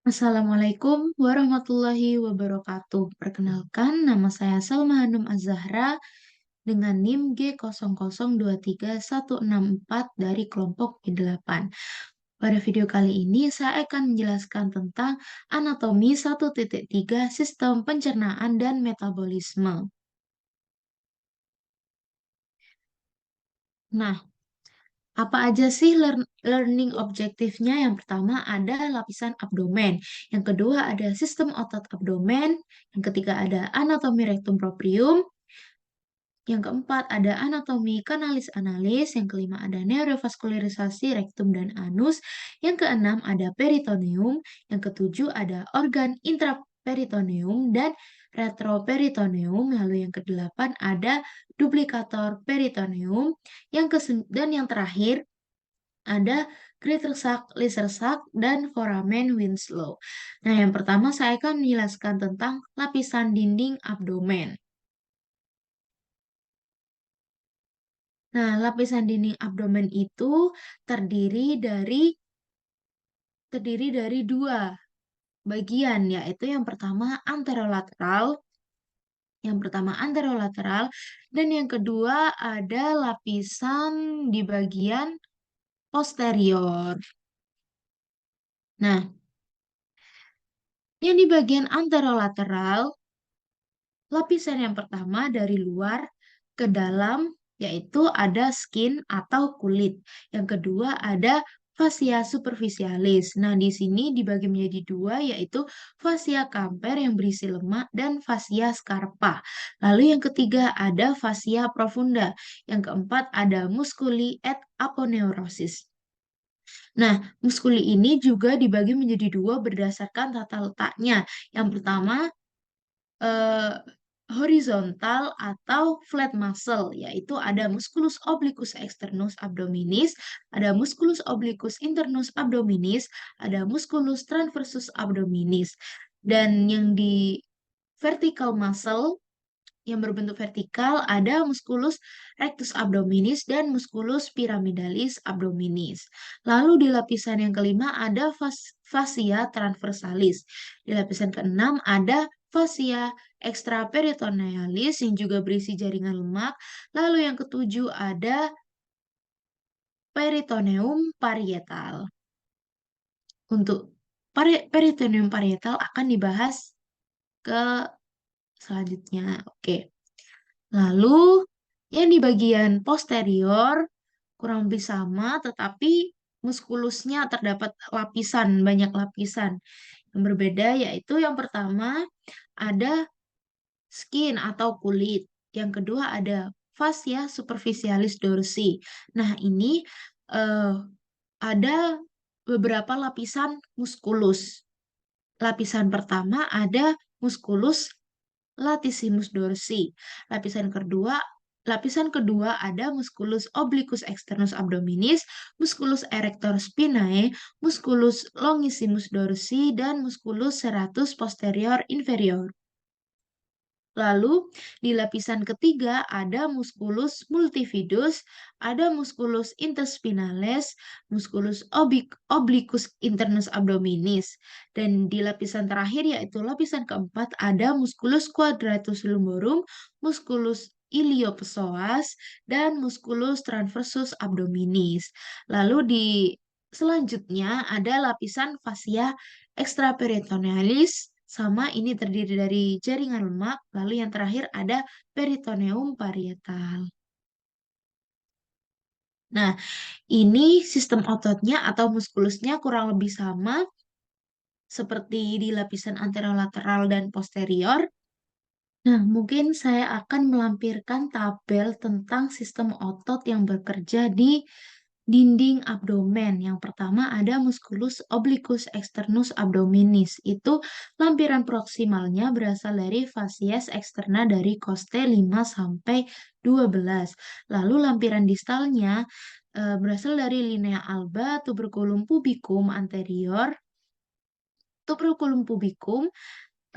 Assalamualaikum warahmatullahi wabarakatuh. Perkenalkan, nama saya Salma Hanum Az-Zahra dengan NIM G00236164 dari kelompok B8. Pada video kali ini, saya akan menjelaskan tentang anatomi 1.3 sistem pencernaan dan metabolisme. Nah, apa aja sih learning objektifnya? Yang pertama ada lapisan abdomen, yang kedua ada sistem otot abdomen, yang ketiga ada anatomi rektum proprium, yang keempat ada anatomi kanalis analis, yang kelima ada neurovaskularisasi rektum dan anus, yang keenam ada peritoneum, yang ketujuh ada organ intraperitoneum dan retroperitoneum, lalu yang kedelapan ada duplikator peritoneum, dan yang terakhir ada Greater Sac, Lesser Sac, dan foramen Winslow. Nah, yang pertama saya akan menjelaskan tentang lapisan dinding abdomen. Nah, lapisan dinding abdomen itu terdiri dari dua bagian, yaitu yang pertama anterolateral, dan yang kedua ada lapisan di bagian posterior. Nah, yang di bagian anterolateral, lapisan yang pertama dari luar ke dalam, yaitu ada skin atau kulit. Yang kedua ada fascia superficialis. Nah, di sini dibagi menjadi dua, yaitu fascia camper yang berisi lemak dan fascia scarpa. Lalu yang ketiga ada fascia profunda. Yang keempat ada musculi et aponeurosis. Nah, muskuli ini juga dibagi menjadi dua berdasarkan tata letaknya. Yang pertama, eh, horizontal atau flat muscle, yaitu ada musculus obliquus externus abdominis, ada musculus obliquus internus abdominis, ada musculus transversus abdominis. Dan yang di vertical muscle yang berbentuk vertikal ada musculus rectus abdominis dan musculus pyramidalis abdominis. Lalu di lapisan yang kelima ada fascia transversalis. Di lapisan keenam ada fascia extraperitonealis yang juga berisi jaringan lemak. Lalu yang ketujuh ada peritoneum parietal. Untuk peritoneum parietal akan dibahas ke selanjutnya. Oke. Lalu yang di bagian posterior kurang lebih sama, tetapi muskulusnya terdapat banyak lapisan yang berbeda, yaitu yang pertama ada skin atau kulit, yang kedua ada fascia superficialis dorsi. Nah, ini eh, ada beberapa lapisan muskulus. Lapisan pertama ada musculus latissimus dorsi. Lapisan kedua ada musculus obliquus externus abdominis, musculus erector spinae, musculus longissimus dorsi, dan musculus serratus posterior inferior. Lalu di lapisan ketiga ada musculus multifidus, ada musculus interspinalis, musculus obliquus internus abdominis. Dan di lapisan terakhir yaitu lapisan keempat ada musculus quadratus lumborum, musculus iliopsoas, dan musculus transversus abdominis. Lalu di selanjutnya ada lapisan fascia extraperitonealis, sama ini terdiri dari jaringan lemak, lalu yang terakhir ada peritoneum parietal. Nah, ini sistem ototnya atau muskulusnya kurang lebih sama seperti di lapisan anterolateral dan posterior. Nah, mungkin saya akan melampirkan tabel tentang sistem otot yang bekerja di dinding abdomen. Yang pertama ada musculus obliquus externus abdominis. Itu lampiran proksimalnya berasal dari facies externa dari coste 5 sampai 12. Lalu lampiran distalnya berasal dari linea alba, tuberculum pubicum anterior, tuberculum pubicum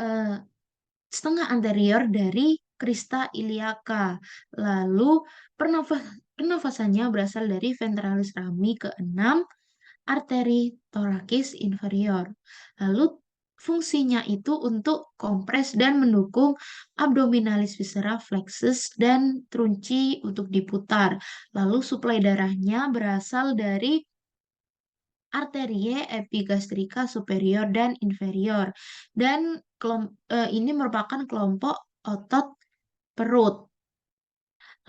eh, setengah anterior dari crista iliaca. Lalu pernafasannya berasal dari ventralis rami ke-6, arteri torakis inferior. Lalu fungsinya itu untuk kompres dan mendukung abdominalis viscera flexus dan trunci untuk diputar. Lalu suplai darahnya berasal dari arterie epigastrika superior dan inferior. Dan ini merupakan kelompok otot perut.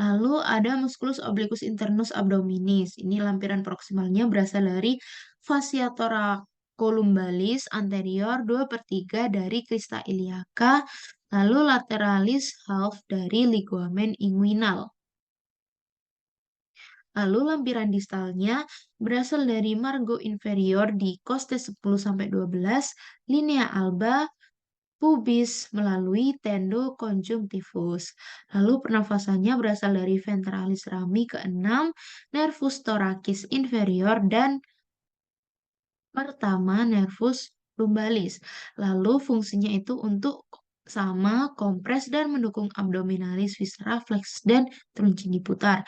Lalu ada musculus obliquus internus abdominis. Ini lampiran proksimalnya berasal dari fascia thoracolumbalis anterior 2/3 dari crista iliaca, lalu lateralis half dari ligamen inguinal. Lalu lampiran distalnya berasal dari margo inferior di coste 10-12, linea alba, pubis melalui tendo conjunctivus. Lalu pernafasannya berasal dari ventralis rami ke-6, nervus thoracis inferior, dan pertama nervus lumbalis. Lalu fungsinya itu untuk sama kompres dan mendukung abdominalis viscera flex dan trunci diputar.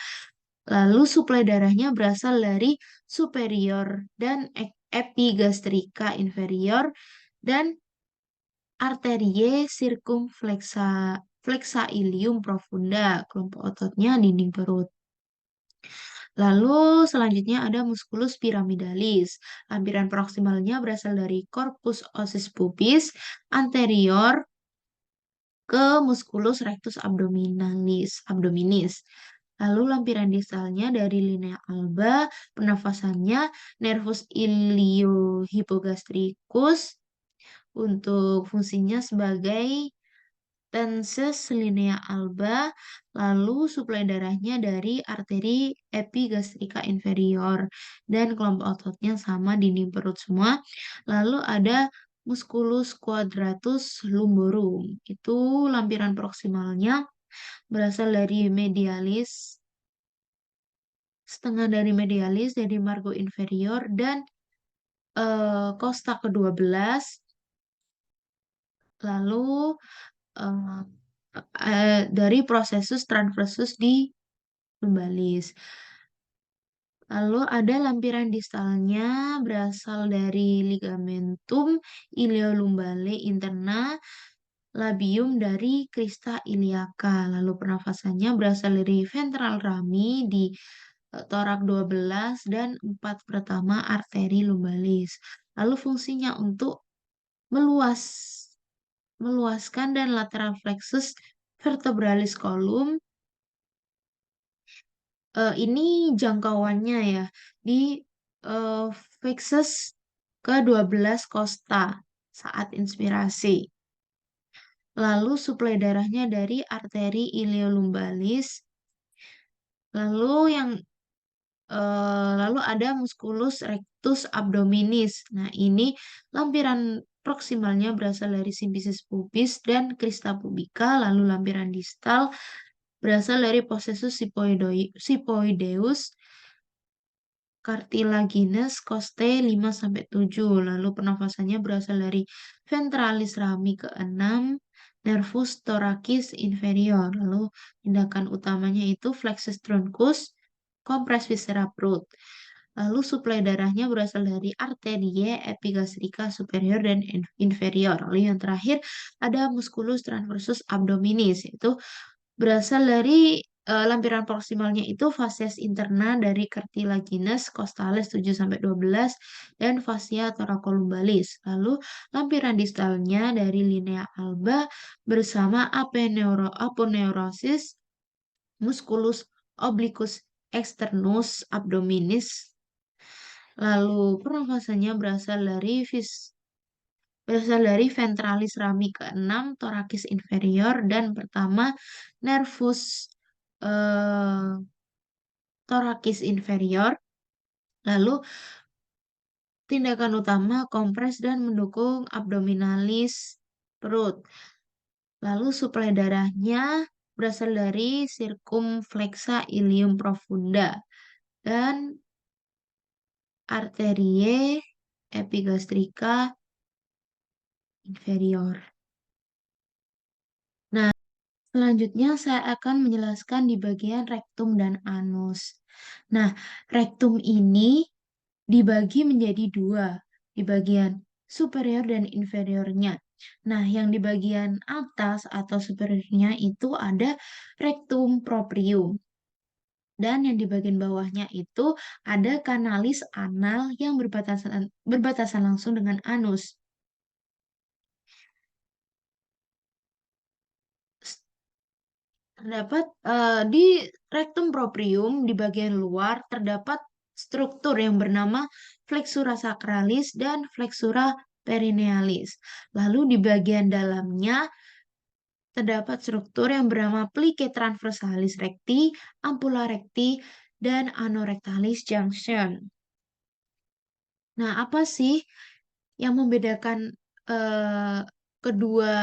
Lalu suplai darahnya berasal dari superior dan epigastrika inferior dan arterie circumflexa flexa ilium profunda, kelompok ototnya dinding perut. Lalu selanjutnya ada musculus pyramidalis. Lampiran proksimalnya berasal dari corpus ossis pubis anterior ke musculus rectus abdominis. Lalu lampiran distalnya dari linea alba, pernafasannya nervus iliohypogastricus untuk fungsinya sebagai tenses linea alba, lalu suplai darahnya dari arteri epigastrika inferior dan kelompok ototnya sama dinding perut semua. Lalu ada musculus quadratus lumborum. Itu lampiran proksimalnya berasal dari medialis, setengah dari medialis dari margo inferior dan kosta ke-12. Lalu eh, dari prosesus transversus di lumbalis. Lalu ada lampiran distalnya berasal dari ligamentum ileolumbale interna, labium dari crista iliaca. Lalu pernafasannya berasal dari ventral rami di torak 12 dan 4 pertama arteri lumbalis. Lalu fungsinya untuk meluas meluaskan dan lateral plexus vertebralis column. Ini jangkauannya ya di uh, plexus ke-12 costa saat inspirasi. Lalu suplai darahnya dari arteri ileolumbalis. Lalu yang lalu ada musculus rectus abdominis. Nah, ini lampiran proksimalnya berasal dari simfisis pubis dan crista pubica, lalu lampiran distal berasal dari possessus sipoideus cartilaginous coste 5-7. Lalu pernafasannya berasal dari ventralis rami ke-6, nervus thoracis inferior. Lalu tindakan utamanya itu flexus truncus, kompres viscera perut. Lalu suplai darahnya berasal dari arterie epigastrika superior dan inferior. Lalu yang terakhir ada musculus transversus abdominis, yaitu berasal dari lampiran proksimalnya itu facies interna dari cartilaginous costalis 7-12 dan fascia thoracolumbalis. Lalu lampiran distalnya dari linea alba bersama aponeurosis musculus obliquus externus abdominis. Lalu pernafasannya berasal dari ventralis rami ke-6, thoracis inferior, dan pertama nervus eh, thoracis inferior. Lalu tindakan utama kompres dan mendukung abdominalis perut. Lalu suplai darahnya berasal dari circumflexa ilium profunda dan arterie epigastrika inferior. Nah, selanjutnya saya akan menjelaskan di bagian rektum dan anus. Nah, rektum ini dibagi menjadi dua, di bagian superior dan inferiornya. Nah, yang di bagian atas atau superiornya itu ada rectum proprium. Dan yang di bagian bawahnya itu ada kanalis anal yang berbatasan langsung dengan anus. Terdapat di rectum proprium di bagian luar terdapat struktur yang bernama flexura sacralis dan flexura perinealis. Lalu di bagian dalamnya terdapat struktur yang bernama plique transversalis recti, ampulla recti, dan anorectalis junction. Nah, apa sih yang membedakan eh, kedua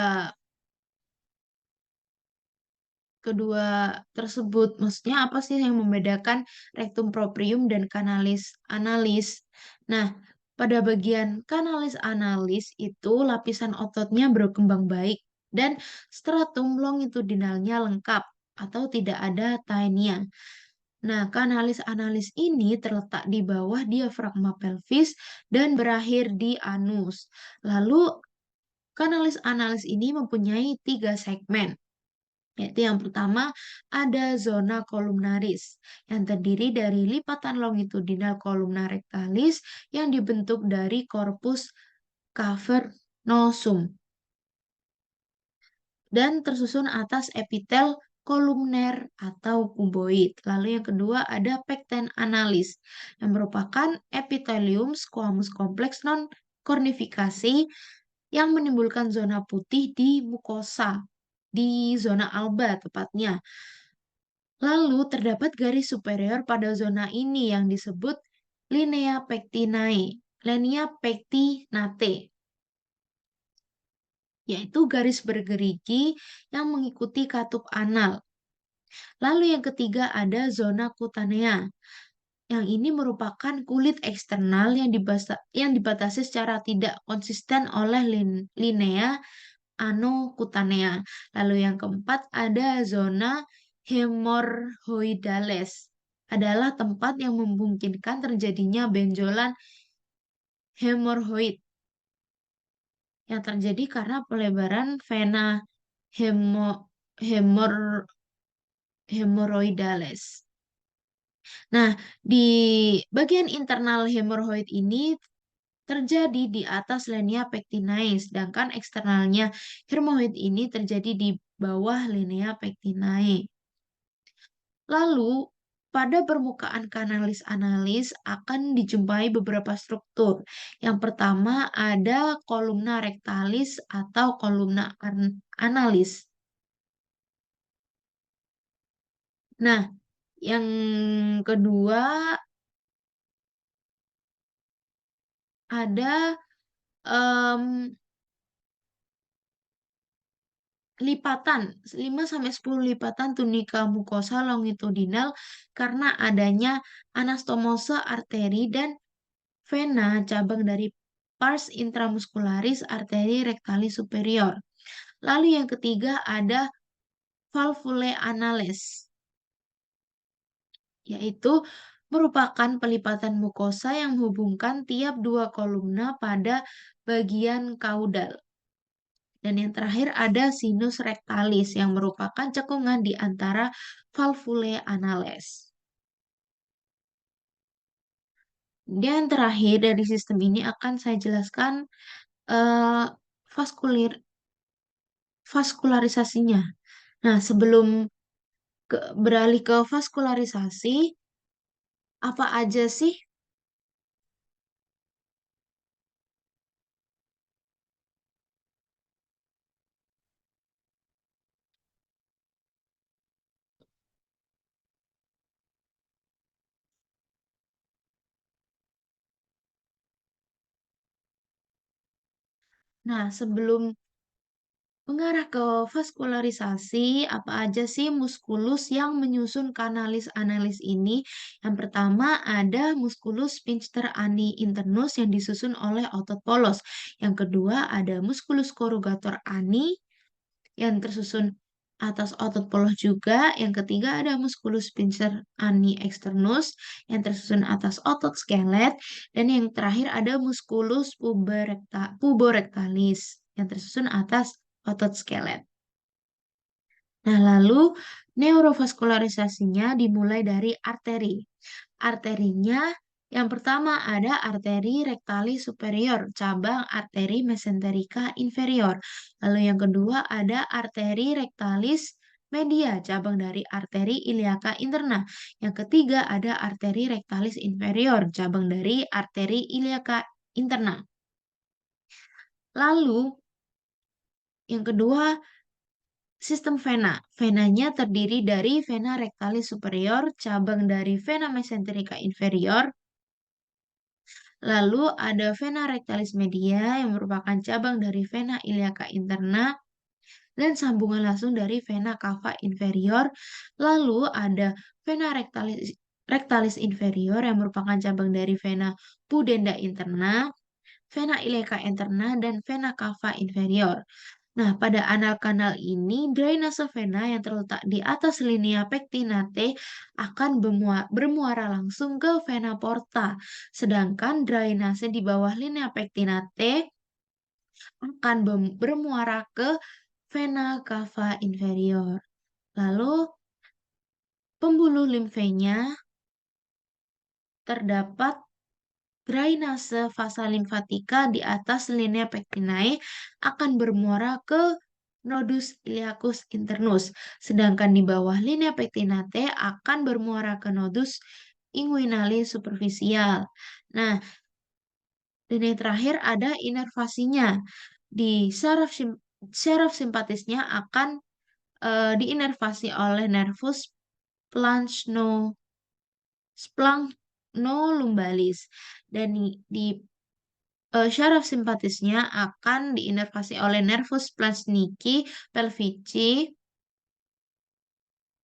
kedua tersebut? Maksudnya apa sih yang membedakan rectum proprium dan canalis analis? Nah, pada bagian canalis analis itu lapisan ototnya berkembang baik dan stratum longitudinalnya lengkap atau tidak ada taenia. Nah, kanalis analis ini terletak di bawah diafragma pelvis dan berakhir di anus. Lalu, kanalis analis ini mempunyai tiga segmen, yaitu yang pertama ada zona columnaris yang terdiri dari lipatan longitudinal columna rectalis yang dibentuk dari corpus cavernosum dan tersusun atas epitel kolumner atau kuboid. Lalu yang kedua ada pecten analis yang merupakan epitelium squamous kompleks non kornifikasi yang menimbulkan zona putih di mukosa, di zona alba tepatnya. Lalu terdapat garis superior pada zona ini yang disebut linea pectinae, linea pectinate, yaitu garis bergerigi yang mengikuti katup anal. Lalu yang ketiga ada zona kutanea. Yang ini merupakan kulit eksternal yang dibatasi secara tidak konsisten oleh linea anokutanea. Lalu yang keempat ada zona hemorrhoidales. Adalah tempat yang memungkinkan terjadinya benjolan hemorroid yang terjadi karena pelebaran vena hemo, hemor, hemorrhoidales. Nah, di bagian internal hemorrhoid ini terjadi di atas linea pectinae, sedangkan eksternalnya hemorrhoid ini terjadi di bawah linea pectinae. Lalu, pada permukaan kanalis analis akan dijumpai beberapa struktur. Yang pertama ada kolumna rectalis atau kolumna analis. Nah, yang kedua ada em, lipatan 5-10 lipatan tunika mukosa longitudinal karena adanya anastomose arteri dan vena cabang dari pars intramuscularis arteri rectalis superior. Lalu yang ketiga ada valvulae anales, yaitu merupakan pelipatan mukosa yang menghubungkan tiap dua kolumna pada bagian kaudal. Dan yang terakhir ada sinus rectalis yang merupakan cekungan di antara valvulae anales. Dan terakhir dari sistem ini akan saya jelaskan eh, vaskulir vaskularisasinya. Nah, sebelum beralih ke vaskularisasi, apa aja sih? Nah, sebelum mengarah ke vaskularisasi, apa aja sih muskulus yang menyusun kanalis analis ini? Yang pertama ada muskulus sphincter ani internus yang disusun oleh otot polos. Yang kedua ada muskulus corrugator ani yang tersusun atas otot poloh juga. Yang ketiga ada musculus pincer ani externus yang tersusun atas otot skelet. Dan yang terakhir ada musculus puborectalis yang tersusun atas otot skelet. Nah, lalu neurovaskularisasinya dimulai dari arteri. Arterinya yang pertama ada arteri rectalis superior, cabang arteri mesenterica inferior. Lalu yang kedua ada arteri rectalis media, cabang dari arteri iliaca interna. Yang ketiga ada arteri rectalis inferior, cabang dari arteri iliaca interna. Lalu yang kedua sistem vena. Venanya terdiri dari vena rectalis superior, cabang dari vena mesenterica inferior. Lalu ada vena rectalis media yang merupakan cabang dari vena iliaca interna dan sambungan langsung dari vena cava inferior. Lalu ada vena rectalis inferior yang merupakan cabang dari vena pudenda interna, vena iliaca interna, dan vena cava inferior. Nah, pada anal-kanal ini, drainase vena yang terletak di atas linea pectinate akan bermuara langsung ke vena porta. Sedangkan drainase di bawah linea pectinate akan bermuara ke vena cava inferior. Lalu, pembuluh limfenya terdapat drainase vasa limfatika di atas linea pectinae akan bermuara ke nodus iliacus internus, sedangkan di bawah linea pectinate akan bermuara ke nodus inguinalis superficial. Nah, dan yang terakhir ada inervasinya. Di syaraf simpatisnya akan diinervasi oleh nervus splagnolombalis dan di syaraf simpatisnya akan diinervasi oleh nervus plasniki pelvici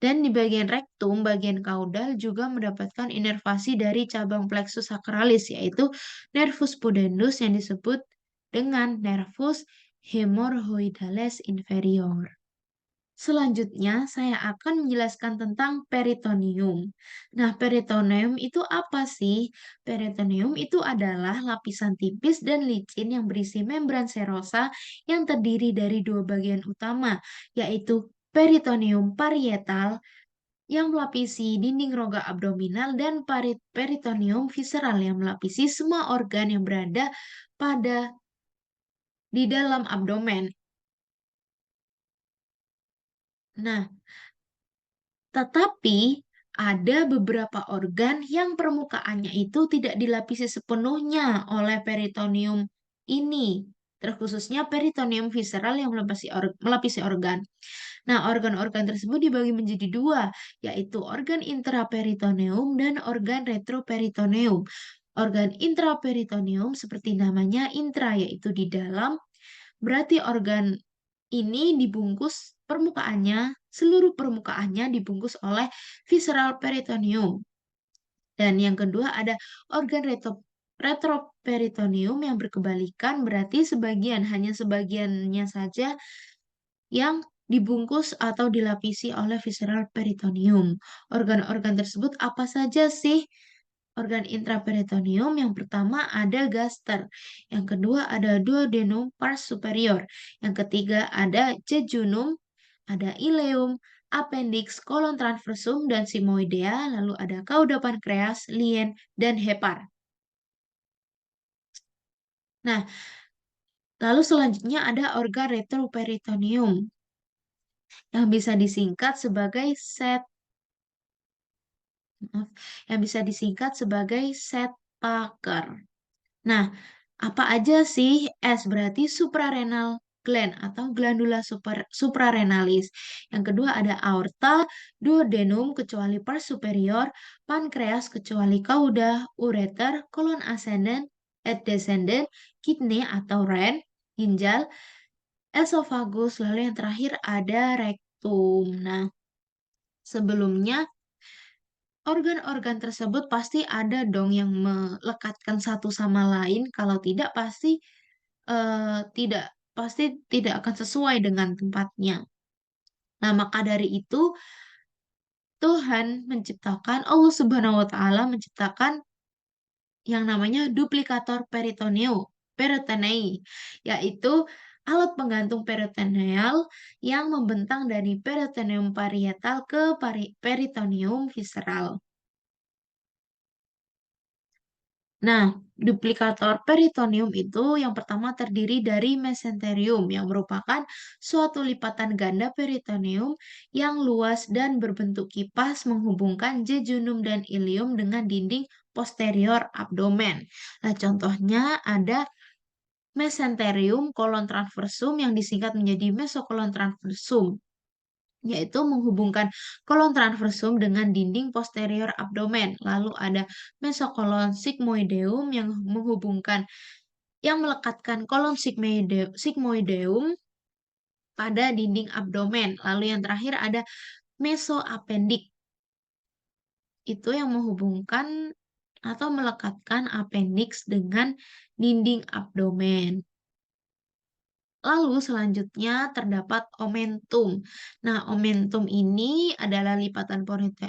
dan di bagian rektum, bagian kaudal juga mendapatkan inervasi dari cabang plexus sacralis yaitu nervus pudendus yang disebut dengan nervus hemorrhoidalis inferior. Selanjutnya, saya akan menjelaskan tentang peritoneum. Nah, peritoneum itu apa sih? Peritoneum itu adalah lapisan tipis dan licin yang berisi membran serosa yang terdiri dari dua bagian utama, yaitu peritoneum parietal yang melapisi dinding rongga abdominal dan peritoneum visceral yang melapisi semua organ yang berada pada di dalam abdomen. Nah, tetapi ada beberapa organ yang permukaannya itu tidak dilapisi sepenuhnya oleh peritoneum ini, terkhususnya peritoneum visceral yang melapisi organ. Nah, organ-organ tersebut dibagi menjadi dua, yaitu organ intraperitoneum dan organ retroperitoneum. Organ intraperitoneum seperti namanya intra, yaitu di dalam, berarti organ ini dibungkus seluruh permukaannya dibungkus oleh visceral peritoneum. Dan yang kedua ada organ retroperitoneum yang berkebalikan, berarti hanya sebagiannya saja yang dibungkus atau dilapisi oleh visceral peritoneum. Organ-organ tersebut apa saja sih? Organ intraperitoneum yang pertama ada gaster, yang kedua ada duodenum pars superior, yang ketiga ada jejunum, ada ileum, appendix, kolon transversum, dan sigmoidea, lalu ada cauda pankreas, lien, dan hepar. Nah, lalu selanjutnya ada organ retroperitoneum yang bisa disingkat sebagai maaf, yang bisa disingkat sebagai Sedpaker. Nah, apa aja sih? S berarti suprarenal gland atau glandula suprarenalis. Yang kedua ada aorta, duodenum kecuali pars superior, pankreas kecuali cauda, ureter, kolon ascendant, descendant, kidney atau ren, ginjal, esophagus, lalu yang terakhir ada rektum. Nah, sebelumnya organ-organ tersebut pasti ada dong yang melekatkan satu sama lain. Kalau tidak tidak pasti tidak akan sesuai dengan tempatnya. Nah, maka dari itu Allah Subhanahu wa taala menciptakan yang namanya duplikator peritoneal, yaitu alat penggantung peritoneal yang membentang dari peritoneum parietal ke peritoneum visceral. Nah, duplikator peritoneum itu yang pertama terdiri dari mesenterium yang merupakan suatu lipatan ganda peritoneum yang luas dan berbentuk kipas menghubungkan jejunum dan ilium dengan dinding posterior abdomen. Nah, contohnya ada mesenterium kolon transversum yang disingkat menjadi mesokolon transversum, yaitu menghubungkan kolon transversum dengan dinding posterior abdomen. Lalu ada mesokolon sigmoideum yang melekatkan kolon sigmoideum pada dinding abdomen. Lalu yang terakhir ada mesoapendik, itu yang menghubungkan atau melekatkan appendix dengan dinding abdomen. Lalu selanjutnya terdapat omentum. Nah, omentum ini adalah lipatan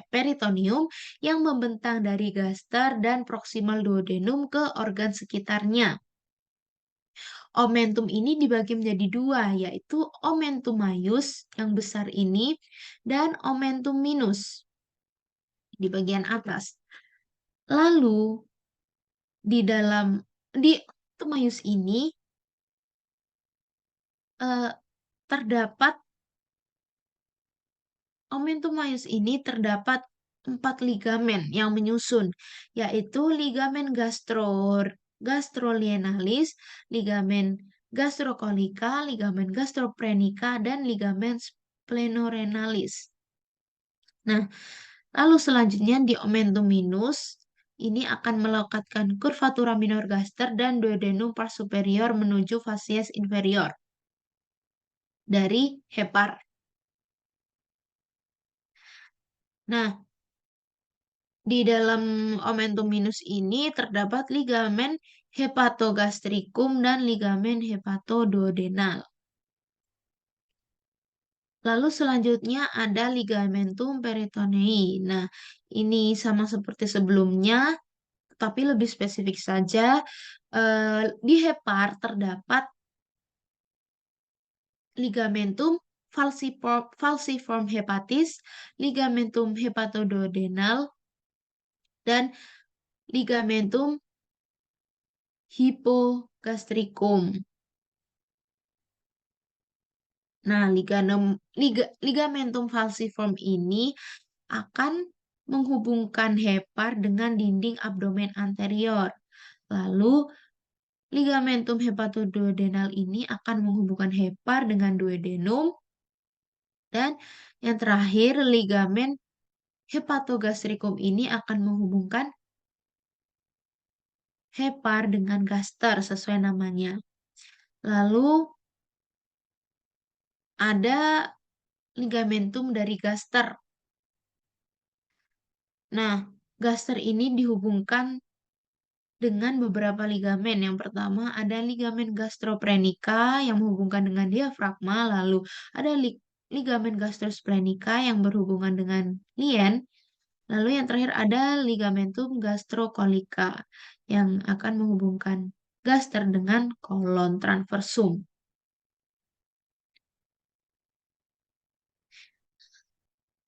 peritoneum yang membentang dari gaster dan proximal duodenum ke organ sekitarnya. Omentum ini dibagi menjadi dua, yaitu omentum maius yang besar ini dan omentum minus di bagian atas. Lalu di omentum maius ini eh, terdapat Omentum maius ini terdapat 4 ligamen yang menyusun, yaitu ligamen gastrolienalis, ligamen gastrocolica, ligamen gastroprenica, dan ligamen splenorenalis. Nah, lalu selanjutnya di omentum minus, ini akan melekatkan curvatura minor gaster dan duodenum pars superior menuju facies inferior dari hepar. Nah, di dalam omentum minus ini terdapat ligamen hepatogastricum dan ligamen hepatoduodenal. Lalu selanjutnya ada ligamentum peritonei. Nah, ini sama seperti sebelumnya, tapi lebih spesifik saja. Di hepar terdapat ligamentum falciform hepatis, ligamentum hepatoduodenal, dan ligamentum hipogastricum. Nah, ligamentum falciform ini akan menghubungkan hepar dengan dinding abdomen anterior. Lalu, ligamentum hepatoduodenal ini akan menghubungkan hepar dengan duodenum. Dan yang terakhir, ligamen hepatogastricum ini akan menghubungkan hepar dengan gaster sesuai namanya. Lalu, ada ligamentum dari gaster. Nah, gaster ini dihubungkan dengan beberapa ligamen. Yang pertama ada ligamen gastroprenica yang menghubungkan dengan diafragma, lalu ada ligamen gastrosplenica yang berhubungan dengan lien, lalu yang terakhir ada ligamentum gastrocolica yang akan menghubungkan gaster dengan kolon transversum.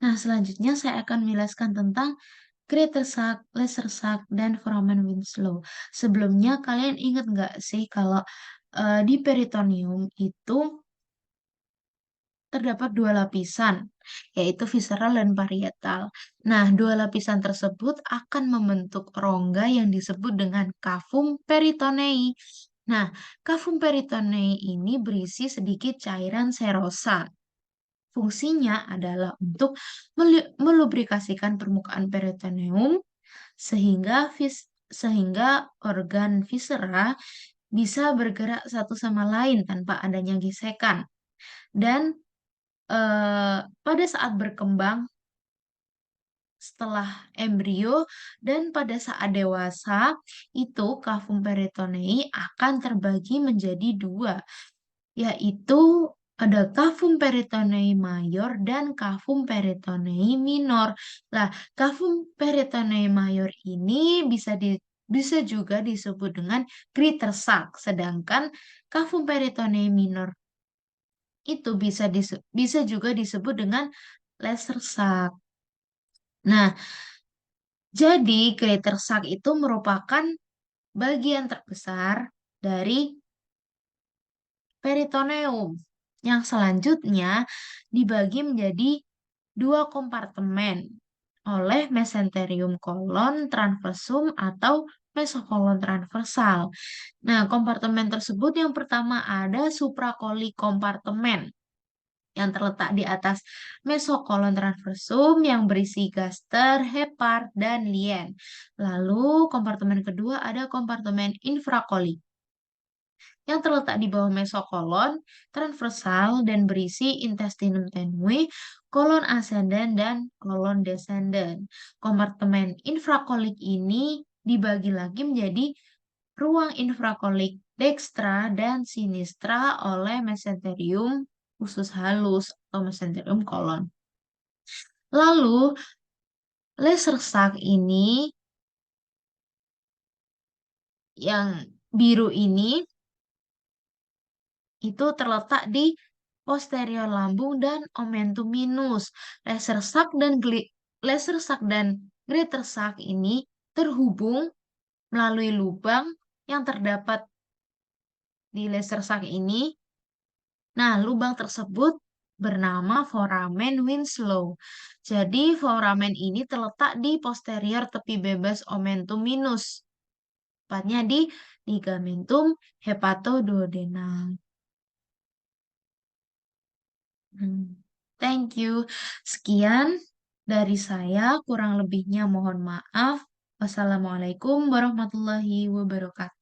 Nah, selanjutnya saya akan menjelaskan tentang Greater Sac, Lesser Sac, dan Foramen Winslow. Sebelumnya, kalian ingat nggak sih kalau di peritoneum itu terdapat dua lapisan, yaitu visceral dan parietal. Nah, dua lapisan tersebut akan membentuk rongga yang disebut dengan cavum peritonei. Nah, cavum peritonei ini berisi sedikit cairan serosa. Fungsinya adalah untuk melubrikasikan permukaan peritoneum sehingga organ viscera bisa bergerak satu sama lain tanpa adanya gesekan. Dan pada saat berkembang setelah embrio dan pada saat dewasa itu cavum peritonei akan terbagi menjadi dua, yaitu Ada kafum peritonei mayor dan kafum peritonei minor. Lah, kafum peritonei mayor ini bisa juga disebut dengan greater sac, sedangkan kafum peritonei minor itu bisa juga disebut dengan lesser sac. Nah, jadi greater sac itu merupakan bagian terbesar dari peritoneum yang selanjutnya dibagi menjadi dua kompartemen oleh mesenterium kolon transversum atau mesokolon transversal. Nah, kompartemen tersebut yang pertama ada supracoli kompartemen yang terletak di atas mesokolon transversum yang berisi gaster, hepar, dan lien. Lalu kompartemen kedua ada kompartemen infrakoli yang terletak di bawah mesokolon transversal dan berisi intestinum tenue, kolon ascendens, dan kolon descendens. Kompartemen infrakolik ini dibagi lagi menjadi ruang infrakolik dextra dan sinistra oleh mesenterium usus halus atau mesenterium kolon. Lalu, laser sac ini yang biru ini itu terletak di posterior lambung dan omentum minus. Laser sac dan greater sac ini terhubung melalui lubang yang terdapat di laser sac ini. Nah, lubang tersebut bernama foramen Winslow. Jadi, foramen ini terletak di posterior tepi bebas omentum minus, tepatnya di ligamentum hepatoduodenal. Hmm, Thank you. Sekian dari saya, kurang lebihnya mohon maaf. Wassalamualaikum warahmatullahi wabarakatuh.